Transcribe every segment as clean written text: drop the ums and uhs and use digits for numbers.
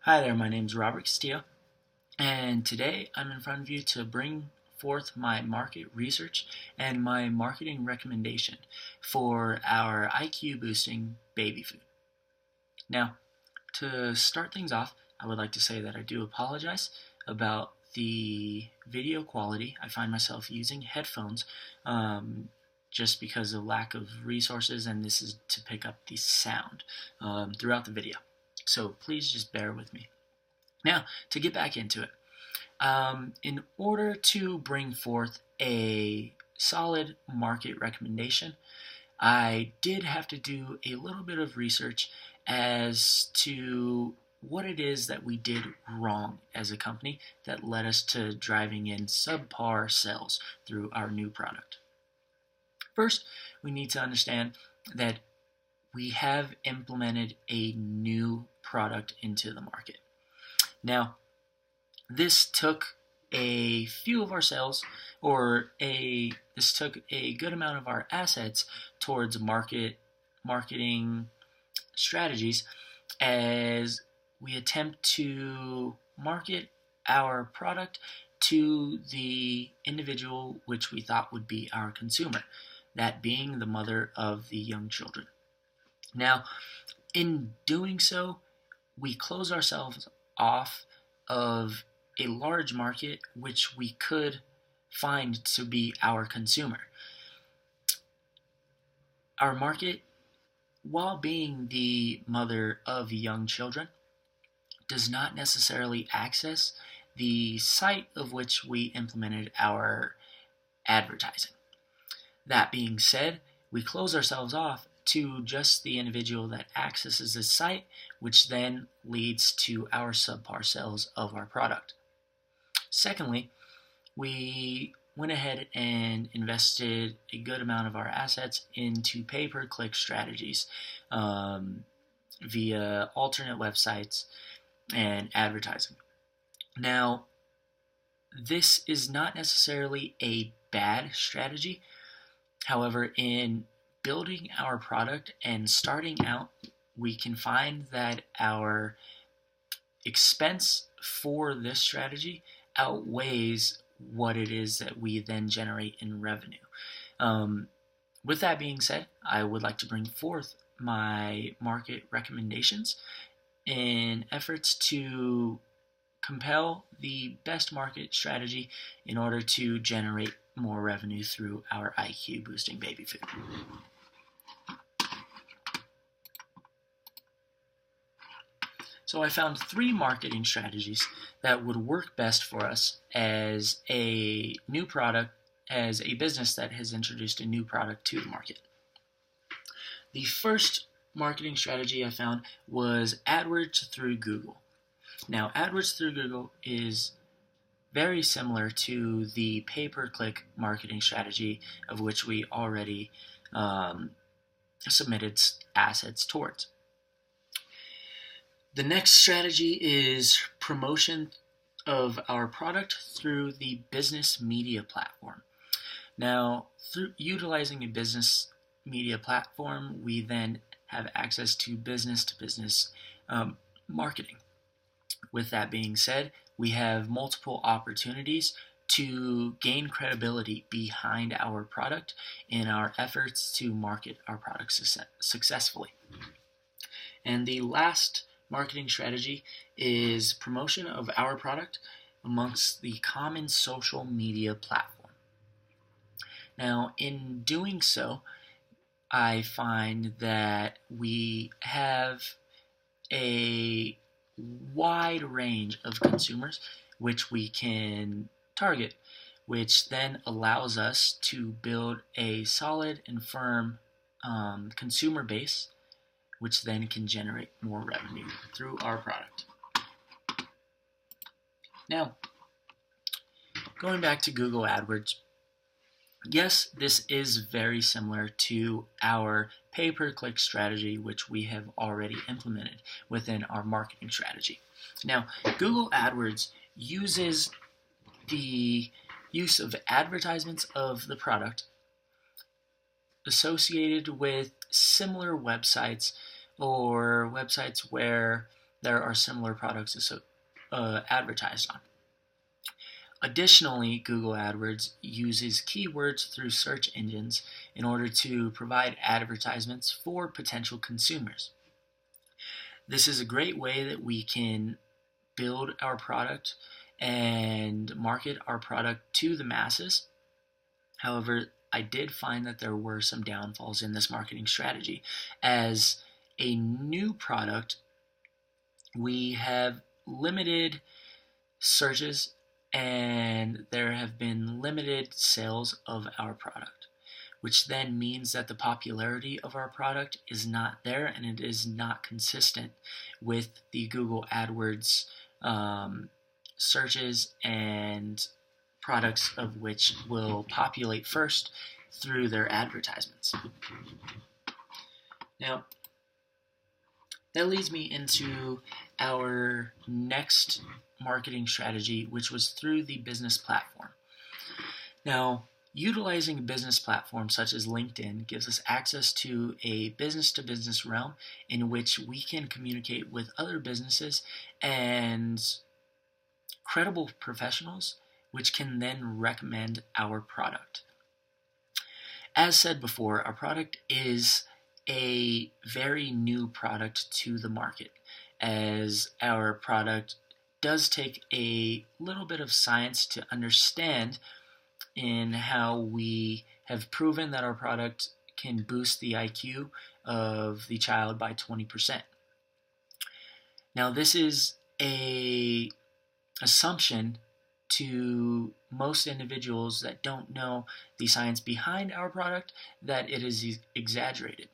Hi there, my name is Robert Castillo, and today I'm in front of you to bring forth my market research and my marketing recommendation for our IQ boosting baby food. Now, to start things off, I would like to say that I do apologize about the video quality. I find myself using headphones just because of lack of resources, and this is to pick up the sound throughout the video. So please just bear with me. Now, to get back into it, in order to bring forth a solid market recommendation, I did have to do a little bit of research as to what it is that we did wrong as a company that led us to driving in subpar sales through our new product. First, we need to understand that we have implemented a new product into the market. Now, this took a few of our sales, this took a good amount of our assets towards marketing strategies as we attempt to market our product to the individual which we thought would be our consumer, that being the mother of the young children. Now, in doing so, we close ourselves off of a large market which we could find to be our consumer. Our market, while being the mother of young children, does not necessarily access the site of which we implemented our advertising. That being said, we close ourselves off to just the individual that accesses this site, which then leads to our subpar sales of our product. Secondly, we went ahead and invested a good amount of our assets into pay-per-click strategies via alternate websites and advertising. Now, this is not necessarily a bad strategy. However, in building our product and starting out, we can find that our expense for this strategy outweighs what it is that we then generate in revenue. With that being said, I would like to bring forth my market recommendations in efforts to compel the best market strategy in order to generate more revenue through our IQ boosting baby food. So I found 3 marketing strategies that would work best for us as a new product, as a business that has introduced a new product to the market. The first marketing strategy I found was AdWords through Google. Now, AdWords through Google is very similar to the pay-per-click marketing strategy of which we already submitted assets towards. The next strategy is promotion of our product through the business media platform. Now, through utilizing a business media platform, we then have access to business marketing. With that being said, we have multiple opportunities to gain credibility behind our product in our efforts to market our product successfully. And the last marketing strategy is promotion of our product amongst the common social media platform. Now, in doing so, I find that we have a wide range of consumers which we can target, which then allows us to build a solid and firm consumer base, which then can generate more revenue through our product. Now, going back to Google AdWords, yes, this is very similar to our pay-per-click strategy, which we have already implemented within our marketing strategy. Now, Google AdWords uses the use of advertisements of the product associated with similar websites or websites where there are similar products advertised on. Additionally, Google AdWords uses keywords through search engines in order to provide advertisements for potential consumers. This is a great way that we can build our product and market our product to the masses. However, I did find that there were some downfalls in this marketing strategy. As a new product, we have limited searches and there have been limited sales of our product, which then means that the popularity of our product is not there and it is not consistent with the Google AdWords searches and products of which will populate first through their advertisements. Now, that leads me into our next marketing strategy, which was through the business platform. Now, utilizing a business platform such as LinkedIn gives us access to a business-to-business realm in which we can communicate with other businesses and credible professionals, which can then recommend our product. As said before, our product is a very new product to the market, as our product does take a little bit of science to understand in how we have proven that our product can boost the IQ of the child by 20%. Now, this is an assumption to most individuals that don't know the science behind our product, that it is exaggerated.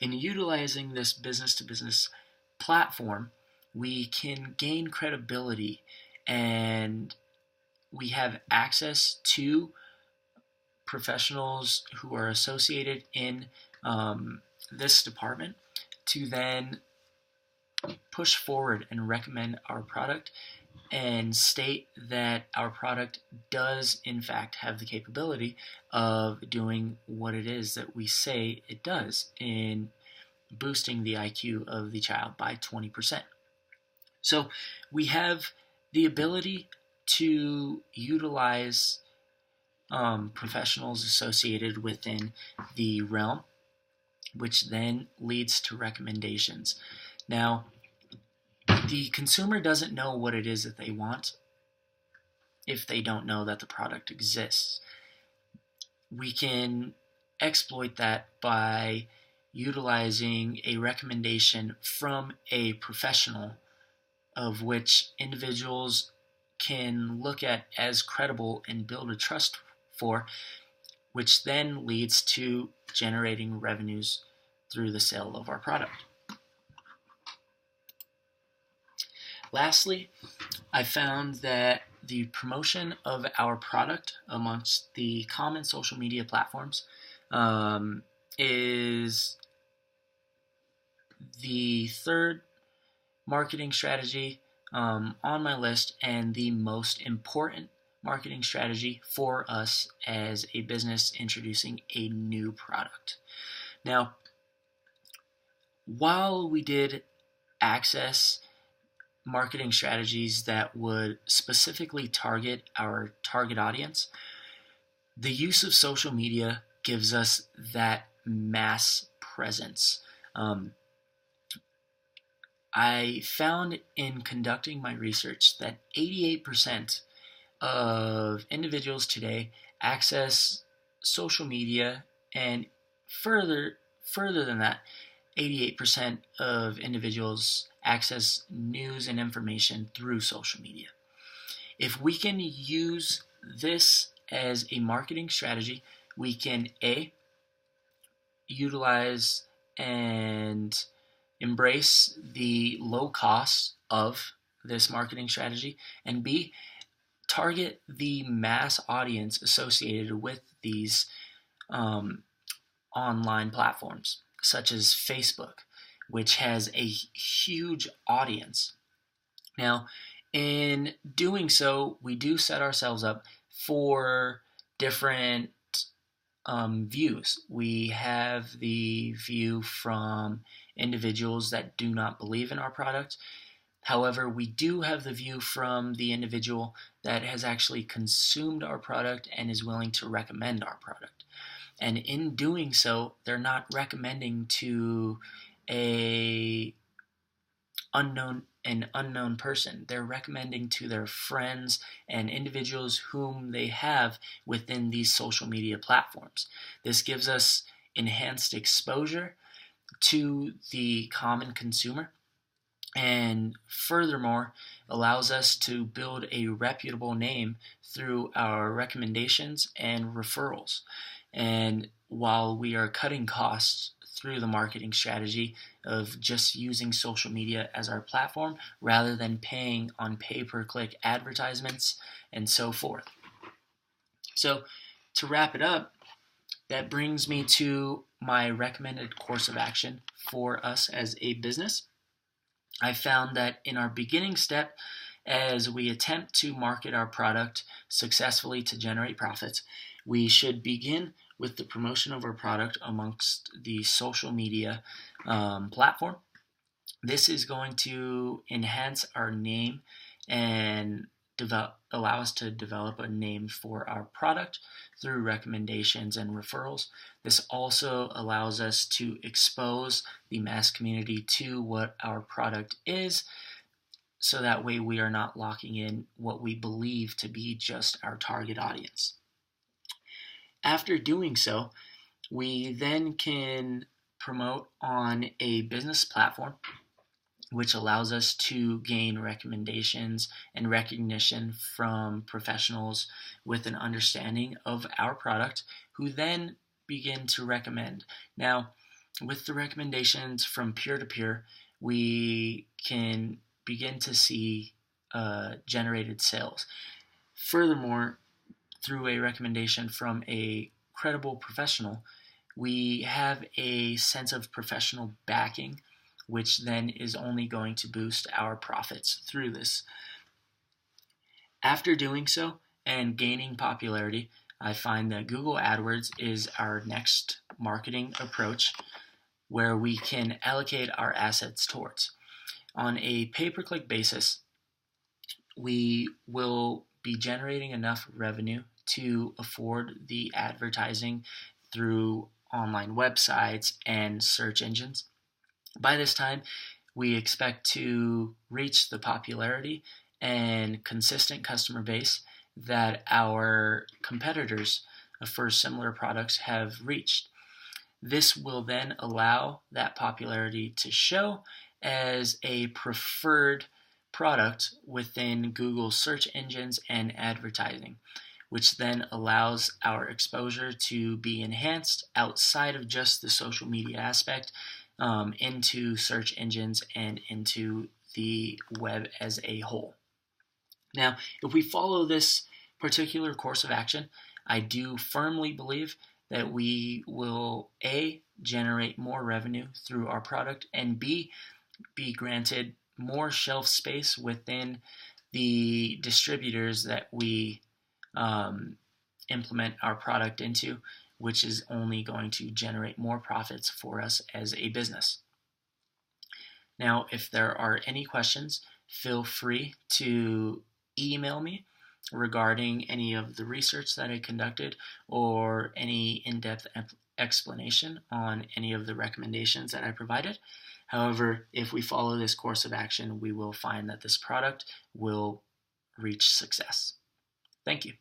In utilizing this business-to-business platform, we can gain credibility and we have access to professionals who are associated in this department to then push forward and recommend our product and state that our product does in fact have the capability of doing what it is that we say it does in boosting the IQ of the child by 20%. So we have the ability to utilize professionals associated within the realm, which then leads to recommendations. Now, the consumer doesn't know what it is that they want if they don't know that the product exists. We can exploit that by utilizing a recommendation from a professional of which individuals can look at as credible and build a trust for, which then leads to generating revenues through the sale of our product. Lastly, I found that the promotion of our product amongst the common social media platforms is the third marketing strategy on my list and the most important marketing strategy for us as a business introducing a new product. Now, while we did access marketing strategies that would specifically target our target audience, the use of social media gives us that mass presence. I found in conducting my research that 88% of individuals today access social media, and further than that, 88% of individuals access news and information through social media. If we can use this as a marketing strategy, we can A, utilize and embrace the low cost of this marketing strategy, and B, target the mass audience associated with these online platforms, such as Facebook, which has a huge audience. Now, in doing so, we do set ourselves up for different views. We have the view from individuals that do not believe in our product. However, we do have the view from the individual that has actually consumed our product and is willing to recommend our product. And in doing so, they're not recommending to a an unknown person. They're recommending to their friends and individuals whom they have within these social media platforms. This gives us enhanced exposure to the common consumer, and furthermore allows us to build a reputable name through our recommendations and referrals. And while we are cutting costs through the marketing strategy of just using social media as our platform rather than paying on pay-per-click advertisements and so forth. So to wrap it up, that brings me to my recommended course of action for us as a business. I found that in our beginning step, as we attempt to market our product successfully to generate profits, we should begin with the promotion of our product amongst the social media platform. This is going to enhance our name and allow us to develop a name for our product through recommendations and referrals. This also allows us to expose the mass community to what our product is, so that way we are not locking in what we believe to be just our target audience. After doing so, we then can promote on a business platform, which allows us to gain recommendations and recognition from professionals with an understanding of our product, who then begin to recommend. Now, with the recommendations from peer-to-peer, we can begin to see generated sales. Furthermore, through a recommendation from a credible professional, we have a sense of professional backing, which then is only going to boost our profits through this. After doing so and gaining popularity, I find that Google AdWords is our next marketing approach where we can allocate our assets towards. On a pay-per-click basis, we will be generating enough revenue to afford the advertising through online websites and search engines. By this time, we expect to reach the popularity and consistent customer base that our competitors for similar products have reached. This will then allow that popularity to show as a preferred product within Google search engines and advertising, which then allows our exposure to be enhanced outside of just the social media aspect, into search engines and into the web as a whole. Now, if we follow this particular course of action, I do firmly believe that we will A, generate more revenue through our product, and B, be granted more shelf space within the distributors that we implement our product into, which is only going to generate more profits for us as a business. Now, if there are any questions, feel free to email me regarding any of the research that I conducted or any in-depth explanation on any of the recommendations that I provided. However, if we follow this course of action, we will find that this product will reach success. Thank you.